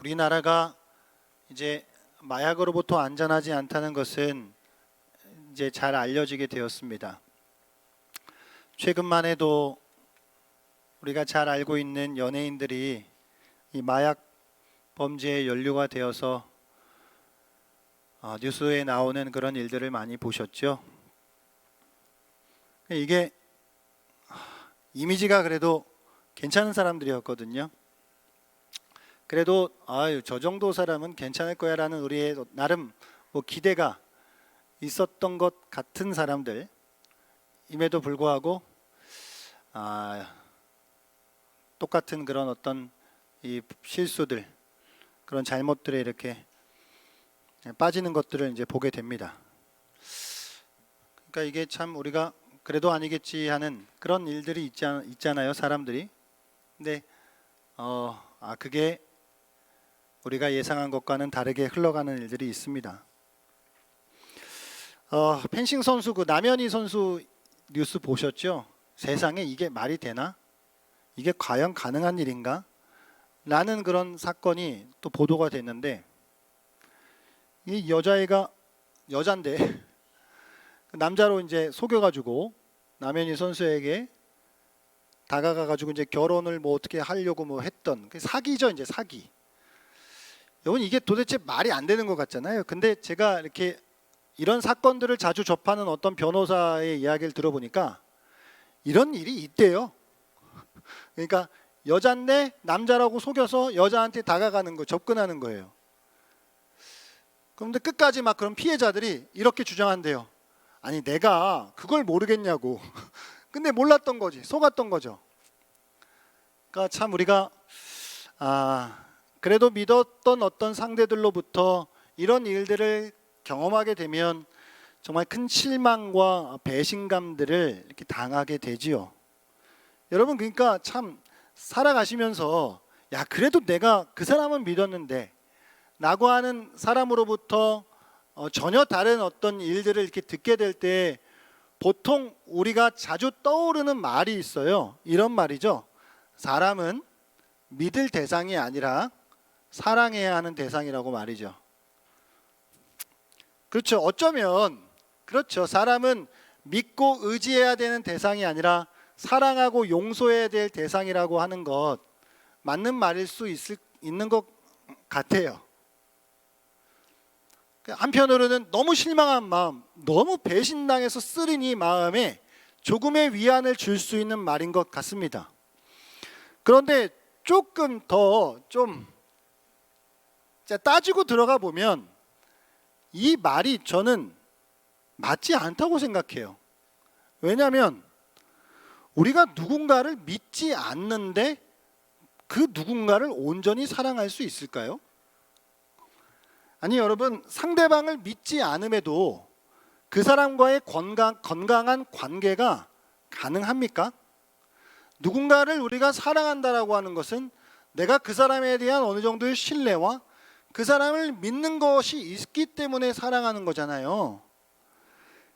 우리나라가 이제 마약으로부터 안전하지 않다는 것은 이제 잘 알려지게 되었습니다. 최근만 해도 우리가 잘 알고 있는 연예인들이 이 마약 범죄에 연루가 되어서 뉴스에 나오는 그런 일들을 많이 보셨죠. 이게 이미지가 그래도 괜찮은 사람들이었거든요. 그래도 저 정도 사람은 괜찮을 거야라는 우리의 나름 기대가 있었던 것 같은 사람들임에도 불구하고 똑같은 그런 어떤 이 실수들, 그런 잘못들에 이렇게 빠지는 것들을 이제 보게 됩니다. 그러니까 이게 참 우리가 그래도 아니겠지 하는 그런 일들이 있잖아요, 사람들이. 근데 그게 우리가 예상한 것과는 다르게 흘러가는 일들이 있습니다. 펜싱 선수 남현희 선수 뉴스 보셨죠? 세상에 이게 말이 되나? 이게 과연 가능한 일인가? 라는 그런 사건이 또 보도가 됐는데, 이 여자애가 여잔데 남자로 이제 속여가지고 남현희 선수에게 다가가가지고 이제 결혼을 어떻게 하려고 했던 사기죠, 이제 사기. 여러분 이게 도대체 말이 안 되는 것 같잖아요. 근데 제가 이렇게 이런 사건들을 자주 접하는 어떤 변호사의 이야기를 들어보니까 이런 일이 있대요. 그러니까 여잔데 남자라고 속여서 여자한테 다가가는 거, 접근하는 거예요. 그런데 끝까지 막 그런 피해자들이 이렇게 주장한대요. 아니 내가 그걸 모르겠냐고. 근데 몰랐던 거지, 속았던 거죠. 그러니까 참 우리가 그래도 믿었던 어떤 상대들로부터 이런 일들을 경험하게 되면 정말 큰 실망과 배신감들을 이렇게 당하게 되지요. 여러분 그러니까 참 살아가시면서 그래도 내가 그 사람은 믿었는데 라고 하는 사람으로부터 전혀 다른 어떤 일들을 이렇게 듣게 될 때 보통 우리가 자주 떠오르는 말이 있어요. 이런 말이죠. 사람은 믿을 대상이 아니라 사랑해야 하는 대상이라고 말이죠. 그렇죠. 어쩌면 그렇죠. 사람은 믿고 의지해야 되는 대상이 아니라 사랑하고 용서해야 될 대상이라고 하는 것 맞는 말일 수 있는 것 같아요. 한편으로는 너무 실망한 마음, 너무 배신당해서 쓰린 이 마음에 조금의 위안을 줄 수 있는 말인 것 같습니다. 그런데 조금 더 좀 따지고 들어가 보면 이 말이 저는 맞지 않다고 생각해요. 왜냐하면 우리가 누군가를 믿지 않는데 그 누군가를 온전히 사랑할 수 있을까요? 아니 여러분, 상대방을 믿지 않음에도 그 사람과의 건강한 관계가 가능합니까? 누군가를 우리가 사랑한다라고 하는 것은 내가 그 사람에 대한 어느 정도의 신뢰와 그 사람을 믿는 것이 있기 때문에 사랑하는 거잖아요.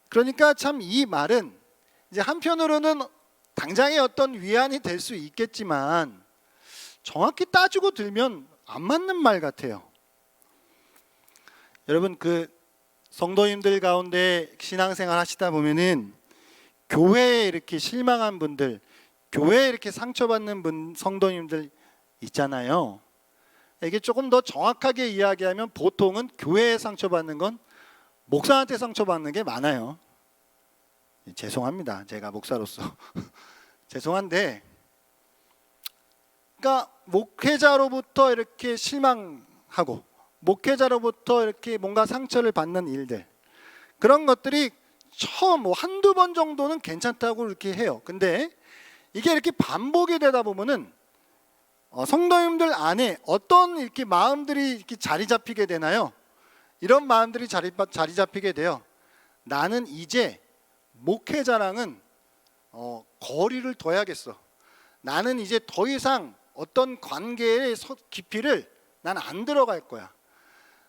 그러니까 참 이 말은 이제 한편으로는 당장의 어떤 위안이 될 수 있겠지만 정확히 따지고 들면 안 맞는 말 같아요. 여러분 성도님들 가운데 신앙생활 하시다 보면은 교회에 이렇게 실망한 분들, 교회에 이렇게 상처받는 성도님들 있잖아요. 이게 조금 더 정확하게 이야기하면 보통은 교회에 상처받는 건 목사한테 상처받는 게 많아요. 죄송합니다. 제가 목사로서 죄송한데, 그러니까 목회자로부터 이렇게 실망하고 목회자로부터 이렇게 뭔가 상처를 받는 일들, 그런 것들이 처음 한두 번 정도는 괜찮다고 이렇게 해요. 근데 이게 이렇게 반복이 되다 보면은 성도님들 안에 어떤 이렇게 마음들이 이렇게 자리 잡히게 되나요? 이런 마음들이 자리 잡히게 돼요. 나는 이제 목회자랑은 거리를 둬야겠어. 나는 이제 더 이상 어떤 관계의 깊이를 난 안 들어갈 거야.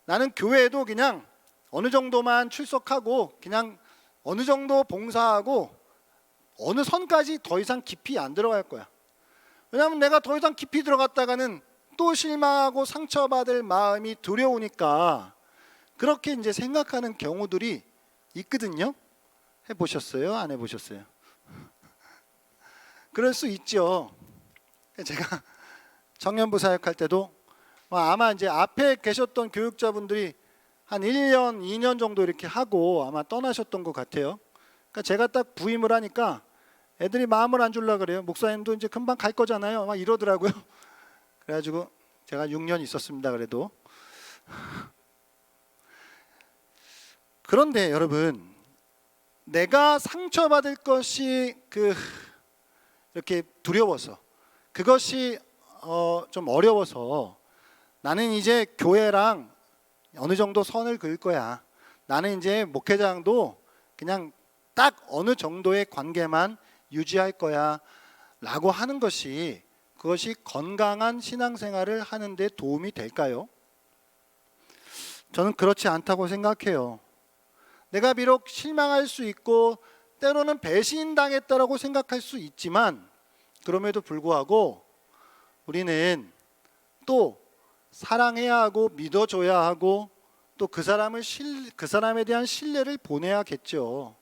나는 교회에도 그냥 어느 정도만 출석하고 그냥 어느 정도 봉사하고 어느 선까지 더 이상 깊이 안 들어갈 거야. 왜냐하면 내가 더 이상 깊이 들어갔다가는 또 실망하고 상처받을 마음이 두려우니까 그렇게 이제 생각하는 경우들이 있거든요. 해보셨어요? 안 해보셨어요? 그럴 수 있죠. 제가 청년부 사역할 때도 아마 이제 앞에 계셨던 교육자분들이 한 1년, 2년 정도 이렇게 하고 아마 떠나셨던 것 같아요. 그러니까 제가 딱 부임을 하니까 애들이 마음을 안 주려고 그래요. 목사님도 이제 금방 갈 거잖아요. 막 이러더라고요. 그래가지고 제가 6년 있었습니다. 그래도. 그런데 여러분, 내가 상처받을 것이 이렇게 두려워서, 그것이 좀 어려워서 나는 이제 교회랑 어느 정도 선을 그을 거야. 나는 이제 목회장도 그냥 딱 어느 정도의 관계만 유지할 거야 라고 하는 것이, 그것이 건강한 신앙생활을 하는 데 도움이 될까요? 저는 그렇지 않다고 생각해요. 내가 비록 실망할 수 있고 때로는 배신당했다라고 생각할 수 있지만, 그럼에도 불구하고 우리는 또 사랑해야 하고 믿어줘야 하고 또 그 사람에 대한 신뢰를 보내야겠죠.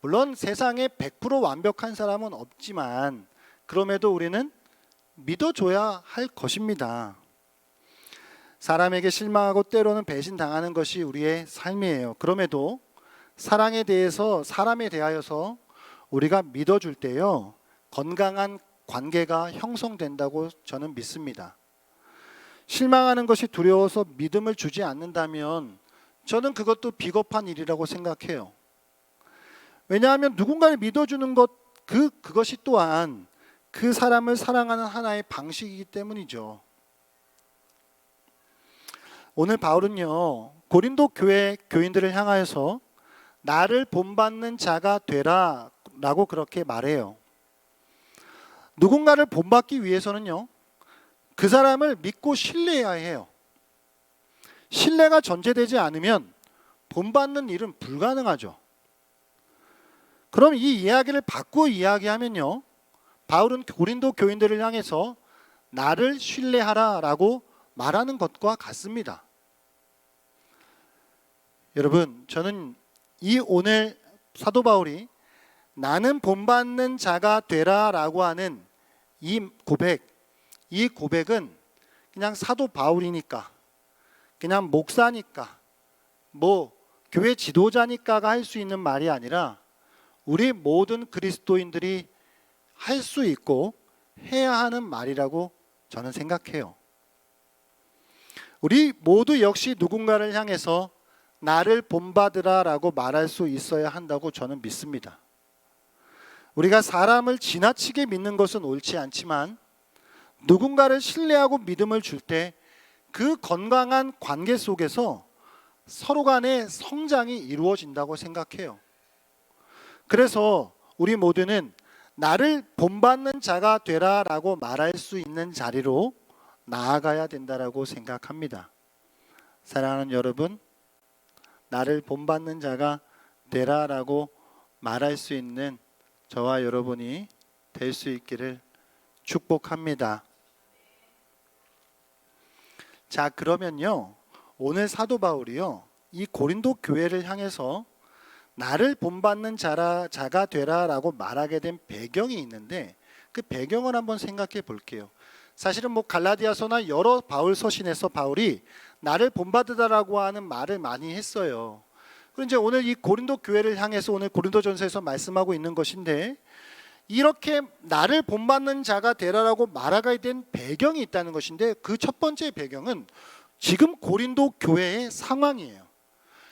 물론 세상에 100% 완벽한 사람은 없지만 그럼에도 우리는 믿어줘야 할 것입니다. 사람에게 실망하고 때로는 배신당하는 것이 우리의 삶이에요. 그럼에도 사랑에 대해서, 사람에 대하여서 우리가 믿어줄 때요, 건강한 관계가 형성된다고 저는 믿습니다. 실망하는 것이 두려워서 믿음을 주지 않는다면 저는 그것도 비겁한 일이라고 생각해요. 왜냐하면 누군가를 믿어주는 것, 그것이 또한 그 사람을 사랑하는 하나의 방식이기 때문이죠. 오늘 바울은요, 고린도 교회 교인들을 향하여서 나를 본받는 자가 되라 라고 그렇게 말해요. 누군가를 본받기 위해서는요, 그 사람을 믿고 신뢰해야 해요. 신뢰가 전제되지 않으면 본받는 일은 불가능하죠. 그럼 이 이야기를 바꾸어 이야기하면요, 바울은 고린도 교인들을 향해서 나를 신뢰하라 라고 말하는 것과 같습니다. 여러분, 저는 이 오늘 사도 바울이 나는 본받는 자가 되라 라고 하는 이 고백은 그냥 사도 바울이니까, 그냥 목사니까, 교회 지도자니까가 할 수 있는 말이 아니라 우리 모든 그리스도인들이 할 수 있고 해야 하는 말이라고 저는 생각해요. 우리 모두 역시 누군가를 향해서 나를 본받으라 라고 말할 수 있어야 한다고 저는 믿습니다. 우리가 사람을 지나치게 믿는 것은 옳지 않지만 누군가를 신뢰하고 믿음을 줄 때 그 건강한 관계 속에서 서로 간의 성장이 이루어진다고 생각해요. 그래서 우리 모두는 나를 본받는 자가 되라 라고 말할 수 있는 자리로 나아가야 된다라고 생각합니다. 사랑하는 여러분, 나를 본받는 자가 되라 라고 말할 수 있는 저와 여러분이 될 수 있기를 축복합니다. 자, 그러면요, 오늘 사도 바울이요, 이 고린도 교회를 향해서 나를 본받는 자가 되라 라고 말하게 된 배경이 있는데, 그 배경을 한번 생각해 볼게요. 사실은 갈라디아서나 여러 바울 서신에서 바울이 나를 본받으라라고 하는 말을 많이 했어요. 그리고 이제 오늘 이 고린도 교회를 향해서 오늘 고린도전서에서 말씀하고 있는 것인데, 이렇게 나를 본받는 자가 되라라고 말하게 된 배경이 있다는 것인데, 그 첫 번째 배경은 지금 고린도 교회의 상황이에요.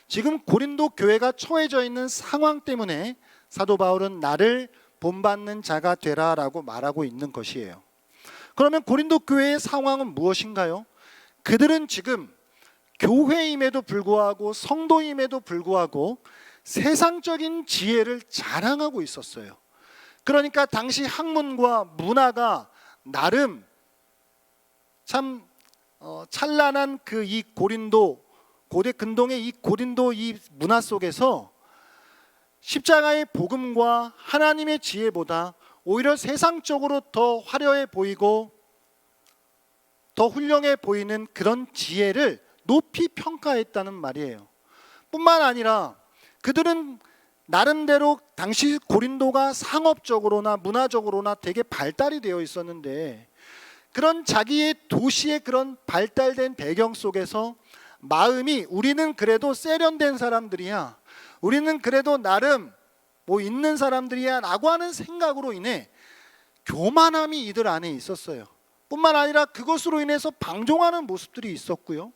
지금 고린도 교회가 처해져 있는 상황 때문에 사도 바울은 나를 본받는 자가 되라라고 말하고 있는 것이에요. 그러면 고린도 교회의 상황은 무엇인가요? 그들은 지금 교회임에도 불구하고, 성도임에도 불구하고 세상적인 지혜를 자랑하고 있었어요. 그러니까 당시 학문과 문화가 나름 참 찬란한 이 고린도, 고대 근동의 이 고린도 이 문화 속에서 십자가의 복음과 하나님의 지혜보다 오히려 세상적으로 더 화려해 보이고 더 훌륭해 보이는 그런 지혜를 높이 평가했다는 말이에요. 뿐만 아니라 그들은 나름대로 당시 고린도가 상업적으로나 문화적으로나 되게 발달이 되어 있었는데, 그런 자기의 도시의 그런 발달된 배경 속에서 마음이 우리는 그래도 세련된 사람들이야, 우리는 그래도 나름 뭐 있는 사람들이야 라고 하는 생각으로 인해 교만함이 이들 안에 있었어요. 뿐만 아니라 그것으로 인해서 방종하는 모습들이 있었고요.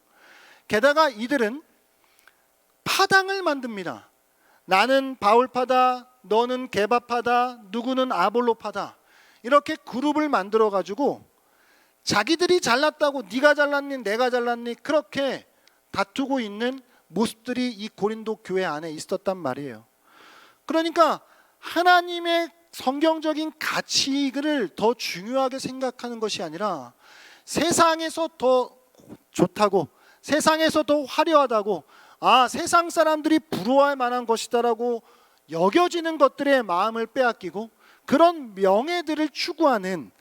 게다가 이들은 파당을 만듭니다. 나는 바울파다, 너는 게바파다, 누구는 아볼로파다, 이렇게 그룹을 만들어 가지고 자기들이 잘났다고 네가 잘났니 내가 잘났니 그렇게 다투고 있는 모습들이 이 고린도 교회 안에 있었단 말이에요. 그러니까 하나님의 성경적인 가치를 더 중요하게 생각하는 것이 아니라 세상에서 더 좋다고, 세상에서 더 화려하다고, 세상 사람들이 부러워할 만한 것이다라고 여겨지는 것들의 마음을 빼앗기고 그런 명예들을 추구하는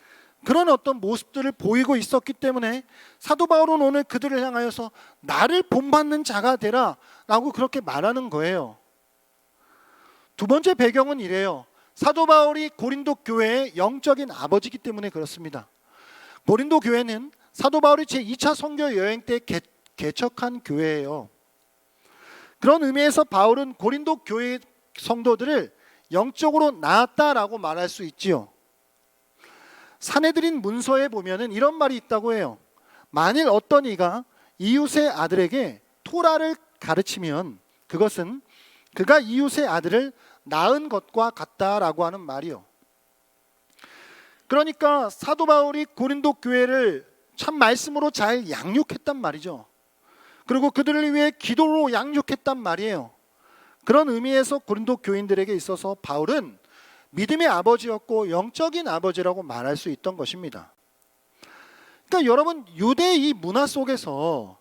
그런 어떤 모습들을 보이고 있었기 때문에 사도 바울은 오늘 그들을 향하여서 나를 본받는 자가 되라 라고 그렇게 말하는 거예요. 두 번째 배경은 이래요. 사도 바울이 고린도 교회의 영적인 아버지이기 때문에 그렇습니다. 고린도 교회는 사도 바울이 제2차 선교 여행 때 개척한 교회예요. 그런 의미에서 바울은 고린도 교회 성도들을 영적으로 낳았다라고 말할 수 있지요. 사내들인 문서에 보면은 이런 말이 있다고 해요. 만일 어떤 이가 이웃의 아들에게 토라를 가르치면 그것은 그가 이웃의 아들을 낳은 것과 같다라고 하는 말이요. 그러니까 사도 바울이 고린도 교회를 참 말씀으로 잘 양육했단 말이죠. 그리고 그들을 위해 기도로 양육했단 말이에요. 그런 의미에서 고린도 교인들에게 있어서 바울은 믿음의 아버지였고 영적인 아버지라고 말할 수 있던 것입니다. 그러니까 여러분, 유대 이 문화 속에서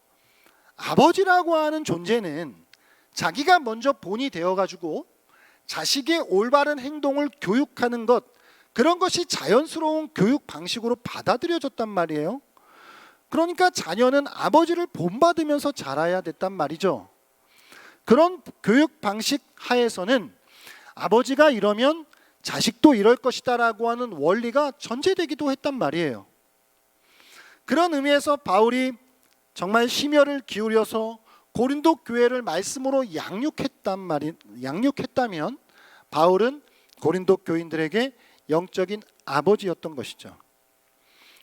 아버지라고 하는 존재는 자기가 먼저 본이 되어가지고 자식의 올바른 행동을 교육하는 것, 그런 것이 자연스러운 교육 방식으로 받아들여졌단 말이에요. 그러니까 자녀는 아버지를 본받으면서 자라야 됐단 말이죠. 그런 교육 방식 하에서는 아버지가 이러면 자식도 이럴 것이다 라고 하는 원리가 전제되기도 했단 말이에요. 그런 의미에서 바울이 정말 심혈을 기울여서 고린도 교회를 말씀으로 양육했다면 바울은 고린도 교인들에게 영적인 아버지였던 것이죠.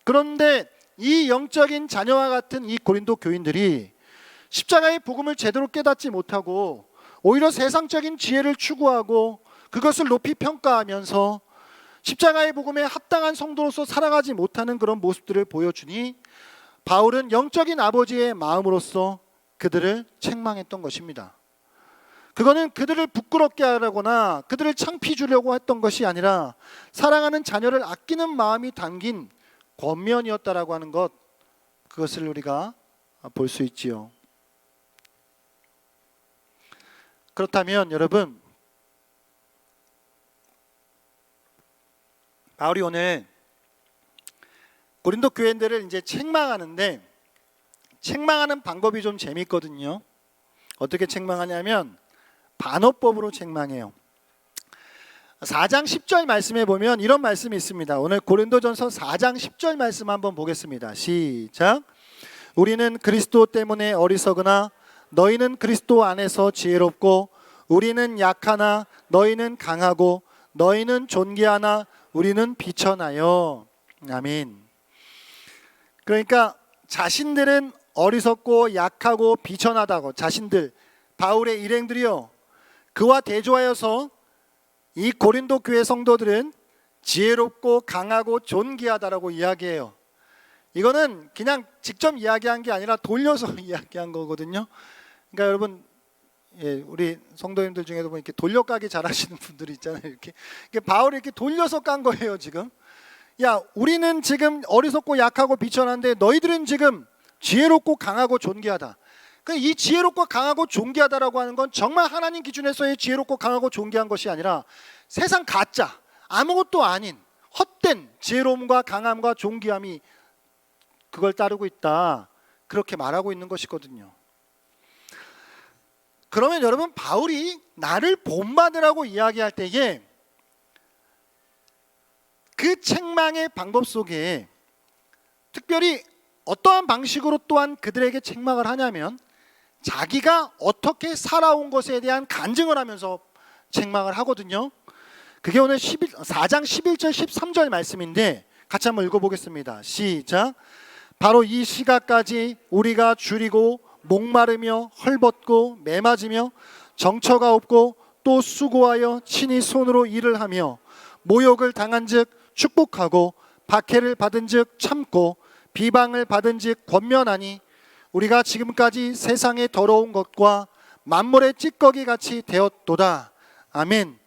그런데 이 영적인 자녀와 같은 이 고린도 교인들이 십자가의 복음을 제대로 깨닫지 못하고 오히려 세상적인 지혜를 추구하고 그것을 높이 평가하면서 십자가의 복음에 합당한 성도로서 살아가지 못하는 그런 모습들을 보여주니 바울은 영적인 아버지의 마음으로서 그들을 책망했던 것입니다. 그거는 그들을 부끄럽게 하려거나 그들을 창피 주려고 했던 것이 아니라 사랑하는 자녀를 아끼는 마음이 담긴 권면이었다라고 하는 것, 그것을 우리가 볼 수 있지요. 그렇다면 여러분, 바울이 오늘 고린도 교인들을 이제 책망하는데 책망하는 방법이 좀 재밌거든요. 어떻게 책망하냐면 반어법으로 책망해요. 4장 10절 말씀에 보면 이런 말씀이 있습니다. 오늘 고린도전서 4장 10절 말씀 한번 보겠습니다. 시작. 우리는 그리스도 때문에 어리석으나 너희는 그리스도 안에서 지혜롭고 우리는 약하나 너희는 강하고 너희는 존귀하나 우리는 비천하여. 아멘. 그러니까 자신들은 어리석고 약하고 비천하다고, 자신들 바울의 일행들이요, 그와 대조하여서 이 고린도 교회 성도들은 지혜롭고 강하고 존귀하다라고 이야기해요. 이거는 그냥 직접 이야기한 게 아니라 돌려서 이야기한 거거든요. 그러니까 여러분, 우리 성도님들 중에도 보면 이렇게 돌려까기 잘하시는 분들이 있잖아요. 이렇게 바울이 이렇게 돌려서 깐 거예요. 지금 우리는 지금 어리석고 약하고 비천한데 너희들은 지금 지혜롭고 강하고 존귀하다. 이 지혜롭고 강하고 존귀하다라고 하는 건 정말 하나님 기준에서의 지혜롭고 강하고 존귀한 것이 아니라 세상 가짜, 아무것도 아닌 헛된 지혜로움과 강함과 존귀함이 그걸 따르고 있다. 그렇게 말하고 있는 것이거든요. 그러면 여러분, 바울이 나를 본받으라고 이야기할 때에 그 책망의 방법 속에 특별히 어떠한 방식으로 또한 그들에게 책망을 하냐면 자기가 어떻게 살아온 것에 대한 간증을 하면서 책망을 하거든요. 그게 오늘 4장 11절 13절 말씀인데 같이 한번 읽어보겠습니다. 시작. 바로 이 시각까지 우리가 줄이고 목마르며 헐벗고 매맞으며 정처가 없고 또 수고하여 친히 손으로 일을 하며 모욕을 당한즉 축복하고 박해를 받은즉 참고 비방을 받은즉 권면하니 우리가 지금까지 세상의 더러운 것과 만물의 찌꺼기 같이 되었도다. 아멘.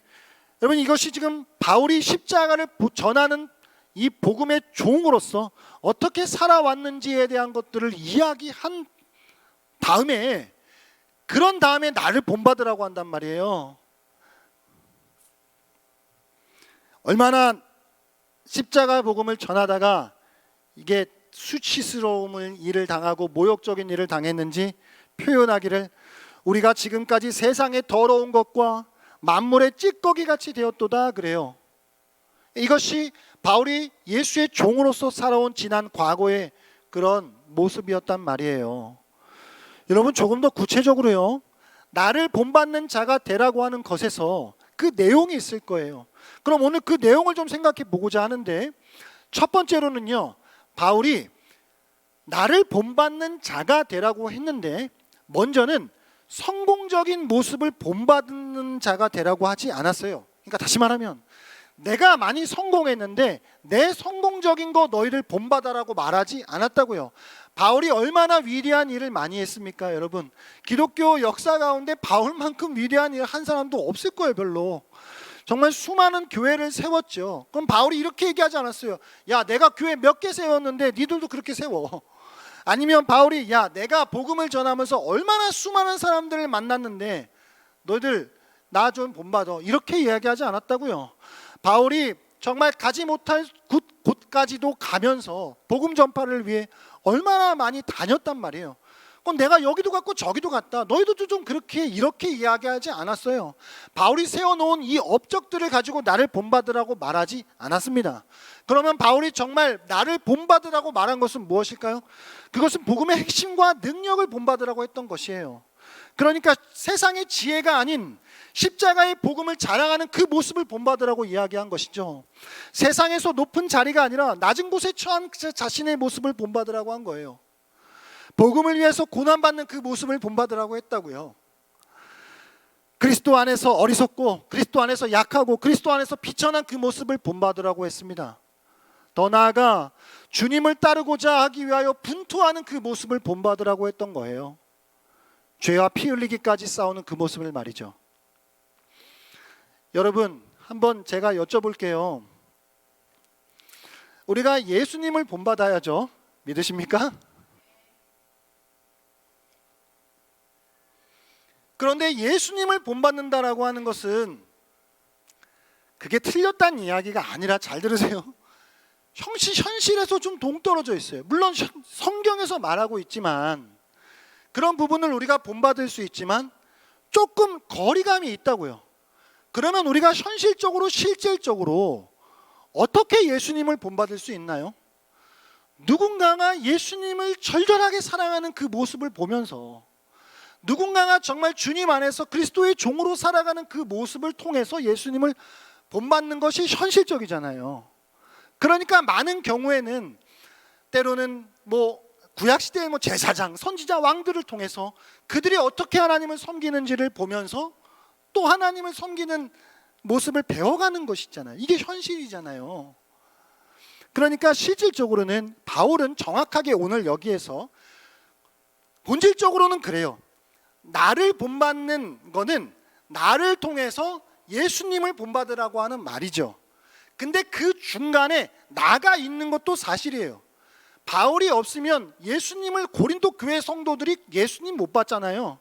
여러분, 이것이 지금 바울이 십자가를 전하는 이 복음의 종으로서 어떻게 살아왔는지에 대한 것들을 이야기한 다음에, 그런 다음에 나를 본받으라고 한단 말이에요. 얼마나 십자가 복음을 전하다가 이게 수치스러움을 일을 당하고 모욕적인 일을 당했는지 표현하기를 우리가 지금까지 세상의 더러운 것과 만물의 찌꺼기 같이 되었도다 그래요. 이것이 바울이 예수의 종으로서 살아온 지난 과거의 그런 모습이었단 말이에요. 여러분, 조금 더 구체적으로요, 나를 본받는 자가 되라고 하는 것에서 그 내용이 있을 거예요. 그럼 오늘 그 내용을 좀 생각해 보고자 하는데, 첫 번째로는요, 바울이 나를 본받는 자가 되라고 했는데 먼저는 성공적인 모습을 본받는 자가 되라고 하지 않았어요. 그러니까 다시 말하면 내가 많이 성공했는데 내 성공적인 거 너희를 본받아라고 말하지 않았다고요. 바울이 얼마나 위대한 일을 많이 했습니까, 여러분? 기독교 역사 가운데 바울만큼 위대한 일 한 사람도 없을 거예요, 별로. 정말 수많은 교회를 세웠죠. 그럼 바울이 이렇게 얘기하지 않았어요. 야, 내가 교회 몇 개 세웠는데 니들도 그렇게 세워. 아니면 바울이 야, 내가 복음을 전하면서 얼마나 수많은 사람들을 만났는데 너희들 나 좀 본받아, 이렇게 이야기하지 않았다고요. 바울이 정말 가지 못할 곳까지도 가면서 복음 전파를 위해 얼마나 많이 다녔단 말이에요. 그럼 내가 여기도 갔고 저기도 갔다, 너희도 좀 그렇게 이렇게 이야기하지 않았어요. 바울이 세워놓은 이 업적들을 가지고 나를 본받으라고 말하지 않았습니다. 그러면 바울이 정말 나를 본받으라고 말한 것은 무엇일까요? 그것은 복음의 핵심과 능력을 본받으라고 했던 것이에요. 그러니까 세상의 지혜가 아닌 십자가의 복음을 자랑하는 그 모습을 본받으라고 이야기한 것이죠. 세상에서 높은 자리가 아니라 낮은 곳에 처한 자신의 모습을 본받으라고 한 거예요. 복음을 위해서 고난받는 그 모습을 본받으라고 했다고요. 그리스도 안에서 어리석고 그리스도 안에서 약하고 그리스도 안에서 비천한 그 모습을 본받으라고 했습니다. 더 나아가 주님을 따르고자 하기 위하여 분투하는 그 모습을 본받으라고 했던 거예요. 죄와 피 흘리기까지 싸우는 그 모습을 말이죠. 여러분, 한번 제가 여쭤볼게요. 우리가 예수님을 본받아야죠. 믿으십니까? 그런데 예수님을 본받는다라고 하는 것은 그게 틀렸다는 이야기가 아니라, 잘 들으세요, 현실에서 좀 동떨어져 있어요. 물론 성경에서 말하고 있지만, 그런 부분을 우리가 본받을 수 있지만 조금 거리감이 있다고요. 그러면 우리가 현실적으로 실질적으로 어떻게 예수님을 본받을 수 있나요? 누군가가 예수님을 절절하게 사랑하는 그 모습을 보면서, 누군가가 정말 주님 안에서 그리스도의 종으로 살아가는 그 모습을 통해서 예수님을 본받는 것이 현실적이잖아요. 그러니까 많은 경우에는 때로는 구약시대의 제사장, 선지자, 왕들을 통해서 그들이 어떻게 하나님을 섬기는지를 보면서 또 하나님을 섬기는 모습을 배워가는 것이잖아요. 이게 현실이잖아요. 그러니까 실질적으로는 바울은 정확하게 오늘 여기에서 본질적으로는 그래요. 나를 본받는 거는 나를 통해서 예수님을 본받으라고 하는 말이죠. 근데 그 중간에 나가 있는 것도 사실이에요. 바울이 없으면 예수님을 고린도 교회 성도들이 예수님 못 봤잖아요.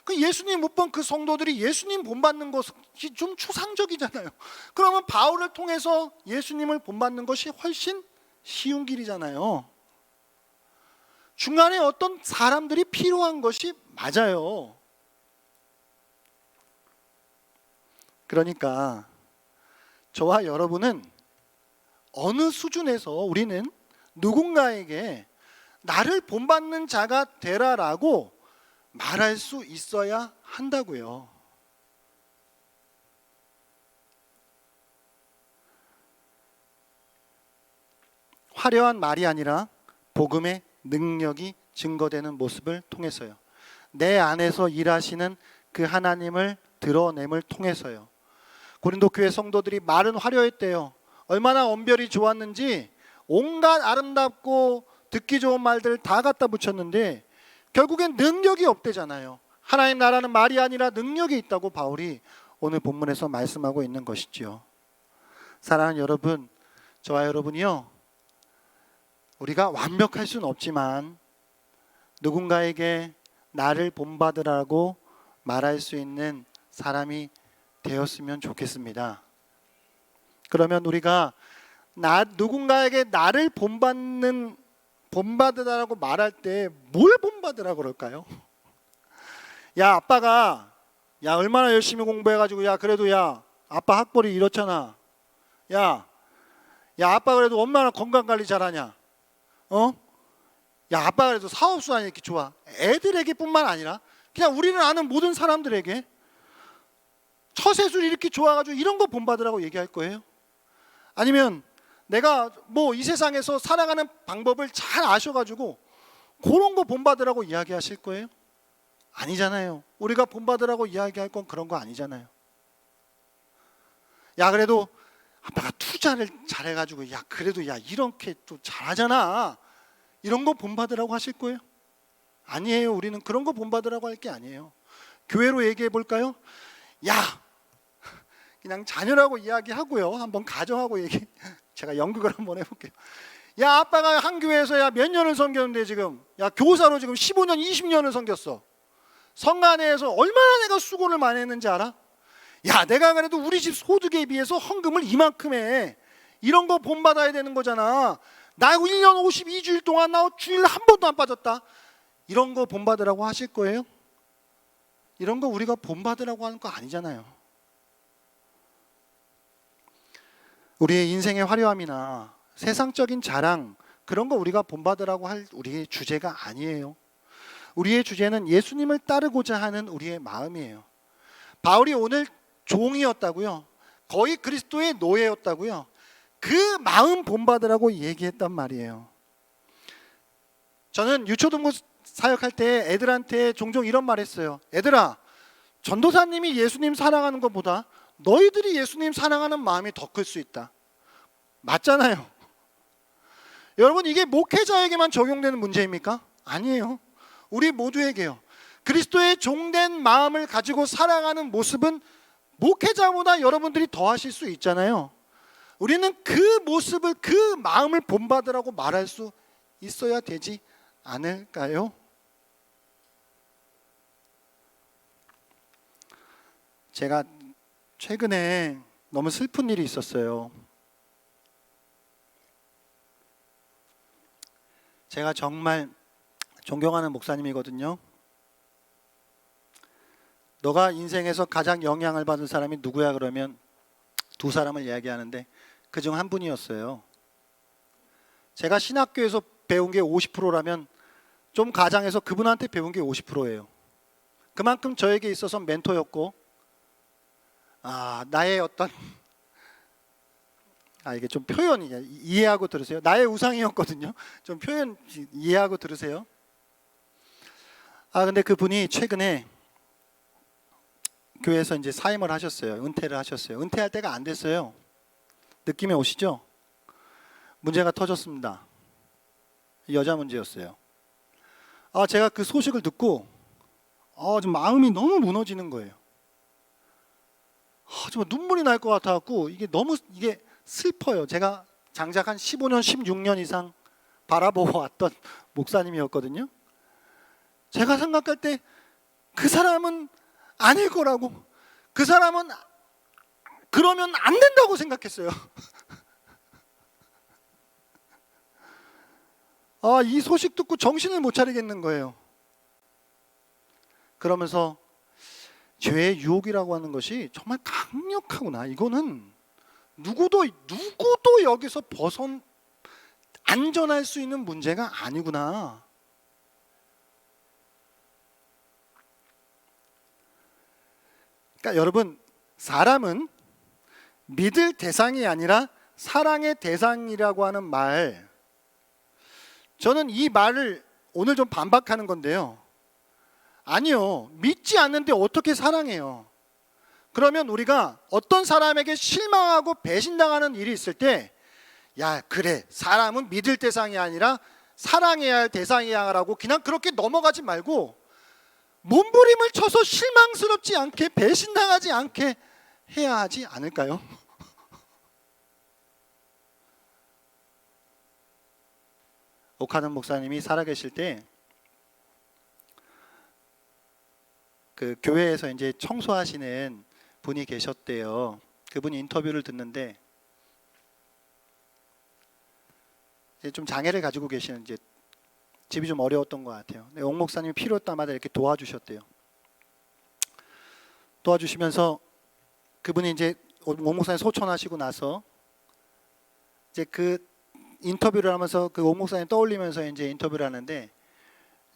그 예수님 못 본 그 성도들이 예수님 본받는 것이 좀 추상적이잖아요. 그러면 바울을 통해서 예수님을 본받는 것이 훨씬 쉬운 길이잖아요. 중간에 어떤 사람들이 필요한 것이 맞아요. 그러니까 저와 여러분은 어느 수준에서 우리는 누군가에게 나를 본받는 자가 되라라고 말할 수 있어야 한다고요. 화려한 말이 아니라 복음의 능력이 증거되는 모습을 통해서요. 내 안에서 일하시는 그 하나님을 드러냄을 통해서요. 고린도 교회 성도들이 말은 화려했대요. 얼마나 언별이 좋았는지 온갖 아름답고 듣기 좋은 말들을 다 갖다 붙였는데 결국엔 능력이 없대잖아요. 하나님 나라는 말이 아니라 능력이 있다고 바울이 오늘 본문에서 말씀하고 있는 것이지요. 사랑하는 여러분, 저와 여러분이요, 우리가 완벽할 수는 없지만 누군가에게 나를 본받으라고 말할 수 있는 사람이 되었으면 좋겠습니다. 그러면 우리가 누군가에게 나를 본받으라고 말할 때 뭘 본받으라고 그럴까요? 야, 아빠가 얼마나 열심히 공부해가지고 그래도 아빠 학벌이 이렇잖아. 야, 아빠 그래도 얼마나 건강관리 잘하냐. 아빠가 그래도 사업수완이 이렇게 좋아. 애들에게 뿐만 아니라 그냥 우리는 아는 모든 사람들에게 처세술이 이렇게 좋아가지고 이런 거 본받으라고 얘기할 거예요? 아니면 내가 이 세상에서 살아가는 방법을 잘 아셔가지고 그런 거 본받으라고 이야기하실 거예요? 아니잖아요. 우리가 본받으라고 이야기할 건 그런 거 아니잖아요. 그래도 아빠가 투자를 잘해가지고 그래도 이렇게 또 잘하잖아. 이런 거 본받으라고 하실 거예요? 아니에요. 우리는 그런 거 본받으라고 할 게 아니에요. 교회로 얘기해 볼까요? 그냥 자녀라고 이야기하고요. 한번 가정하고 제가 연극을 한번 해볼게요. 아빠가 한 교회에서 몇 년을 섬겼는데 지금 교사로 지금 15년 20년을 섬겼어. 성간회에서 얼마나 내가 수고를 많이 했는지 알아? 내가 그래도 우리 집 소득에 비해서 헌금을 이만큼 해. 이런 거 본받아야 되는 거잖아. 나 1년 52주일 동안 나 주일 한 번도 안 빠졌다. 이런 거 본받으라고 하실 거예요? 이런 거 우리가 본받으라고 하는 거 아니잖아요. 우리의 인생의 화려함이나 세상적인 자랑, 그런 거 우리가 본받으라고 할 우리의 주제가 아니에요. 우리의 주제는 예수님을 따르고자 하는 우리의 마음이에요. 바울이 오늘 종이었다고요. 거의 그리스도의 노예였다고요. 그 마음 본받으라고 얘기했단 말이에요. 저는 유초등부 사역할 때 애들한테 종종 이런 말 했어요. 애들아, 전도사님이 예수님 사랑하는 것보다 너희들이 예수님 사랑하는 마음이 더 클 수 있다. 맞잖아요. 여러분, 이게 목회자에게만 적용되는 문제입니까? 아니에요. 우리 모두에게요. 그리스도의 종된 마음을 가지고 살아가는 모습은 목회자보다 여러분들이 더 하실 수 있잖아요. 우리는 그 모습을, 그 마음을 본받으라고 말할 수 있어야 되지 않을까요? 제가 최근에 너무 슬픈 일이 있었어요. 제가 정말 존경하는 목사님이거든요. 너가 인생에서 가장 영향을 받은 사람이 누구야? 그러면 두 사람을 이야기하는데 그중 한 분이었어요. 제가 신학교에서 배운 게 50%라면 좀 가장해서 그분한테 배운 게 50%예요. 그만큼 저에게 있어서 멘토였고, 나의 어떤 이게 좀 표현이 이해하고 들으세요. 나의 우상이었거든요. 좀 표현 이해하고 들으세요. 근데 그분이 최근에 교회에서 이제 사임을 하셨어요. 은퇴를 하셨어요. 은퇴할 때가 안 됐어요. 느낌이 오시죠? 문제가 터졌습니다. 여자 문제였어요. 제가 그 소식을 듣고 좀 마음이 너무 무너지는 거예요. 정말 눈물이 날 것 같아갖고 이게 슬퍼요. 제가 장작 한 15년, 16년 이상 바라보고 왔던 목사님이었거든요. 제가 생각할 때 그 사람은 아닐 거라고, 그 사람은 그러면 안 된다고 생각했어요. 이 소식 듣고 정신을 못 차리겠는 거예요. 그러면서 죄의 유혹이라고 하는 것이 정말 강력하구나. 이거는 누구도 여기서 안전할 수 있는 문제가 아니구나. 그러니까 여러분, 사람은 믿을 대상이 아니라 사랑의 대상이라고 하는 말, 저는 이 말을 오늘 좀 반박하는 건데요. 아니요, 믿지 않는데 어떻게 사랑해요? 그러면 우리가 어떤 사람에게 실망하고 배신당하는 일이 있을 때, 야, 그래, 사람은 믿을 대상이 아니라 사랑해야 할 대상이야라고 그냥 그렇게 넘어가지 말고 몸부림을 쳐서 실망스럽지 않게, 배신당하지 않게 해야 하지 않을까요? 옥하는 목사님이 살아계실 때 그 교회에서 이제 청소하시는 분이 계셨대요. 그분이 인터뷰를 듣는데 이제 좀 장애를 가지고 계시는, 이제 집이 좀 어려웠던 것 같아요. 옥 목사님이 필요할 때마다 이렇게 도와주셨대요. 도와주시면서 그분이 이제 옥 목사님 소천하시고 나서 이제 그 인터뷰를 하면서 그 옥 목사님 떠올리면서 이제 인터뷰를 하는데,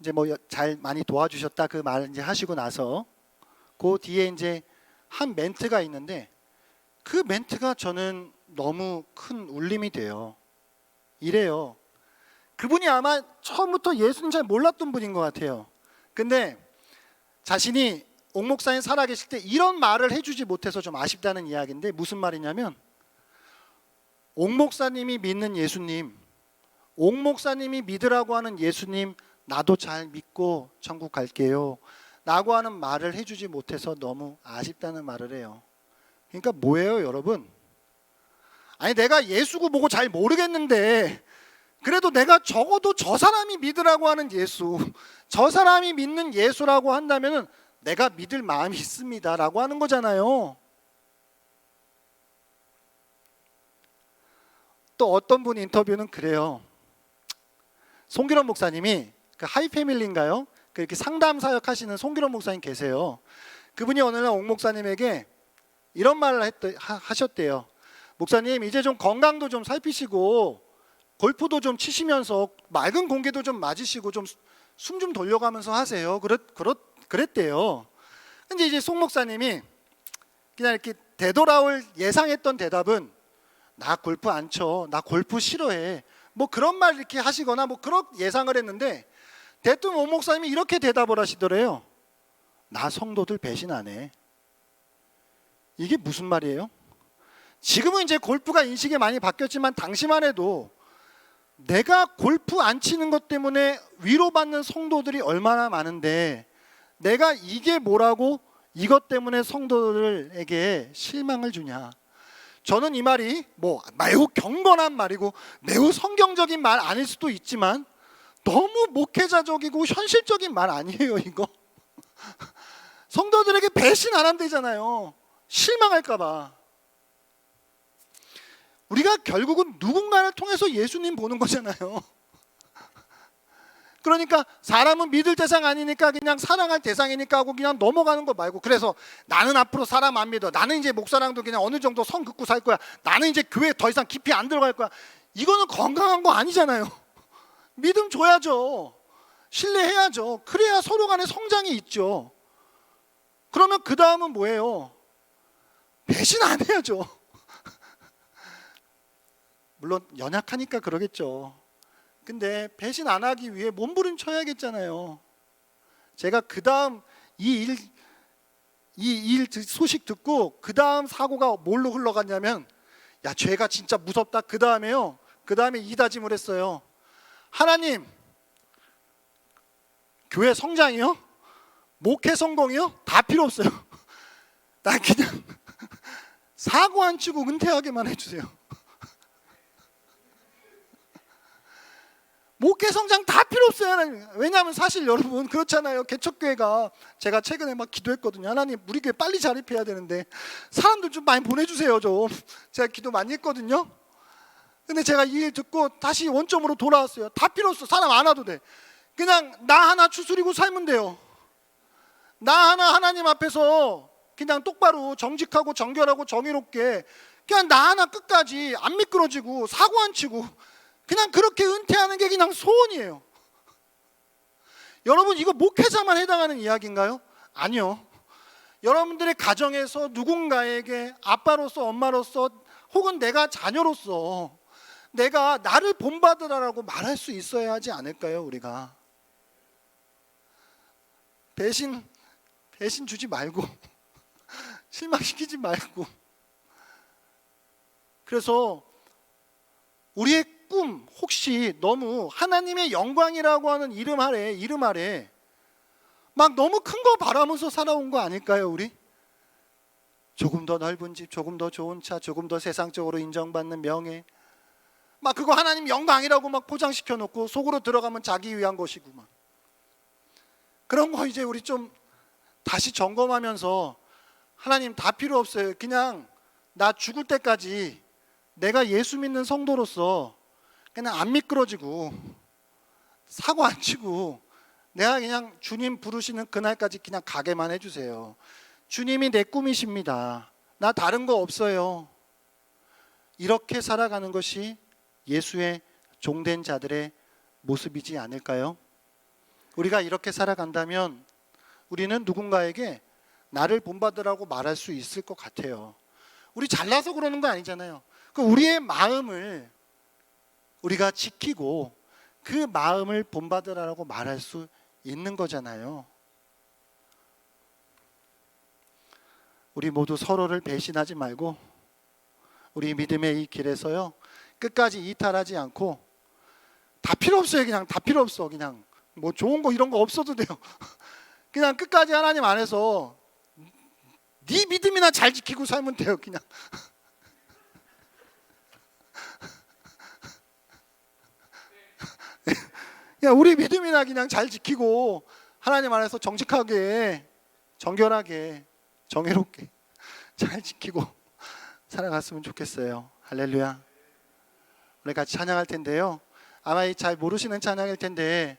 이제 뭐 잘 많이 도와주셨다 그 말 이제 하시고 나서 그 뒤에 이제 한 멘트가 있는데, 그 멘트가 저는 너무 큰 울림이 돼요. 이래요. 그분이 아마 처음부터 예수는 잘 몰랐던 분인 것 같아요. 근데 자신이 옥 목사님 살아계실 때 이런 말을 해주지 못해서 좀 아쉽다는 이야기인데, 무슨 말이냐면, 옥 목사님이 믿는 예수님, 옥 목사님이 믿으라고 하는 예수님, 나도 잘 믿고 천국 갈게요 라고 하는 말을 해주지 못해서 너무 아쉽다는 말을 해요. 그러니까 뭐예요, 여러분? 아니, 내가 예수고 뭐고 잘 모르겠는데 그래도 내가 적어도 저 사람이 믿으라고 하는 예수, 저 사람이 믿는 예수라고 한다면 내가 믿을 마음이 있습니다 라고 하는 거잖아요. 또 어떤 분 인터뷰는 그래요. 송기론 목사님이 그 하이패밀리인가요? 그렇게 상담 사역 하시는 송기론 목사님 계세요. 그분이 어느 날 옥 목사님에게 이런 말을 하셨대요. 목사님, 이제 좀 건강도 좀 살피시고 골프도 좀 치시면서 맑은 공기도 좀 맞으시고 좀 숨 좀 돌려가면서 하세요. 그랬대요. 근데 이제 송 목사님이 그냥 이렇게 되돌아올 예상했던 대답은, 나 골프 안 쳐, 나 골프 싫어해, 뭐 그런 말 이렇게 하시거나 뭐 그런 예상을 했는데, 대뜸 옥 목사님이 이렇게 대답을 하시더래요. 나 성도들 배신 안 해. 이게 무슨 말이에요? 지금은 이제 골프가 인식이 많이 바뀌었지만 당시만 해도 내가 골프 안 치는 것 때문에 위로받는 성도들이 얼마나 많은데, 내가 이게 뭐라고 이것 때문에 성도들에게 실망을 주냐. 저는 이 말이 뭐 매우 경건한 말이고 매우 성경적인 말 아닐 수도 있지만 너무 목회자적이고 현실적인 말 아니에요, 이거? 성도들에게 배신 안 한대잖아요. 실망할까 봐. 우리가 결국은 누군가를 통해서 예수님 보는 거잖아요. 그러니까 사람은 믿을 대상 아니니까 그냥 사랑할 대상이니까 하고 그냥 넘어가는 거 말고, 그래서 나는 앞으로 사람 안 믿어, 나는 이제 목사랑도 그냥 어느 정도 선 긋고 살 거야, 나는 이제 교회 더 이상 깊이 안 들어갈 거야, 이거는 건강한 거 아니잖아요. 믿음 줘야죠. 신뢰해야죠. 그래야 서로 간에 성장이 있죠. 그러면 그 다음은 뭐예요? 배신 안 해야죠. 물론 연약하니까 그러겠죠. 근데 배신 안 하기 위해 몸부림쳐야겠잖아요. 제가 그 다음 이 일 소식 듣고 그 다음 사고가 뭘로 흘러갔냐면, 야, 죄가 진짜 무섭다. 그 다음에 이 다짐을 했어요. 하나님, 교회 성장이요? 목회 성공이요? 다 필요 없어요. 난 그냥 사고 안 치고 은퇴하게만 해주세요. 목회 성장 다 필요 없어요, 하나님. 왜냐하면 사실 여러분 그렇잖아요. 개척교회가 제가 최근에 막 기도했거든요. 하나님, 우리 교회 빨리 자립해야 되는데 사람들 좀 많이 보내주세요. 좀 제가 기도 많이 했거든요. 근데 제가 이 일 듣고 다시 원점으로 돌아왔어요. 다 필요 없어. 사람 안 와도 돼. 그냥 나 하나 추스리고 살면 돼요. 나 하나 하나님 앞에서 그냥 똑바로 정직하고 정결하고 정의롭게 그냥 나 하나 끝까지 안 미끄러지고 사고 안 치고 그냥 그렇게 은퇴하는 게 그냥 소원이에요. 여러분, 이거 목회자만 해당하는 이야기인가요? 아니요. 여러분들의 가정에서 누군가에게 아빠로서 엄마로서 혹은 내가 자녀로서 내가 나를 본받으라고 말할 수 있어야 하지 않을까요? 우리가 배신 주지 말고 실망시키지 말고. 그래서 우리의 꿈 혹시 너무 하나님의 영광이라고 하는 이름 아래 막 너무 큰 거 바라면서 살아온 거 아닐까요? 우리 조금 더 넓은 집, 조금 더 좋은 차, 조금 더 세상적으로 인정받는 명예, 막 그거 하나님 영광이라고 막 포장시켜 놓고 속으로 들어가면 자기 위한 것이고 막 그런 거 이제 우리 좀 다시 점검하면서 하나님 다 필요 없어요. 그냥 나 죽을 때까지 내가 예수 믿는 성도로서 그냥 안 미끄러지고 사고 안 치고 내가 그냥 주님 부르시는 그날까지 그냥 가게만 해주세요. 주님이 내 꿈이십니다. 나 다른 거 없어요. 이렇게 살아가는 것이 예수의 종된 자들의 모습이지 않을까요? 우리가 이렇게 살아간다면 우리는 누군가에게 나를 본받으라고 말할 수 있을 것 같아요. 우리 잘나서 그러는 거 아니잖아요. 우리의 마음을 우리가 지키고 그 마음을 본받으라고 말할 수 있는 거잖아요. 우리 모두 서로를 배신하지 말고 우리 믿음의 이 길에서요 끝까지 이탈하지 않고 다 필요 없어요. 그냥 다 필요 없어. 그냥 뭐 좋은 거 이런 거 없어도 돼요. 그냥 끝까지 하나님 안에서 네 믿음이나 잘 지키고 살면 돼요. 그냥 그냥 우리 믿음이나 그냥 잘 지키고 하나님 안에서 정직하게 정결하게 정의롭게 잘 지키고 살아갔으면 좋겠어요. 할렐루야. 우리 같이 찬양할 텐데요, 아마 잘 모르시는 찬양일 텐데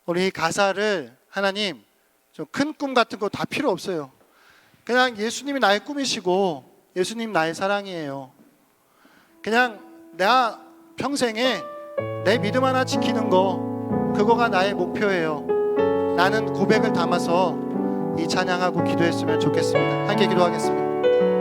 우리 가사를 하나님 좀 큰 꿈 같은 거 다 필요 없어요. 그냥 예수님이 나의 꿈이시고 예수님 나의 사랑이에요. 그냥 내가 평생에 내 믿음 하나 지키는 거 그거가 나의 목표예요. 나는 고백을 담아서 이 찬양하고 기도했으면 좋겠습니다. 함께 기도하겠습니다.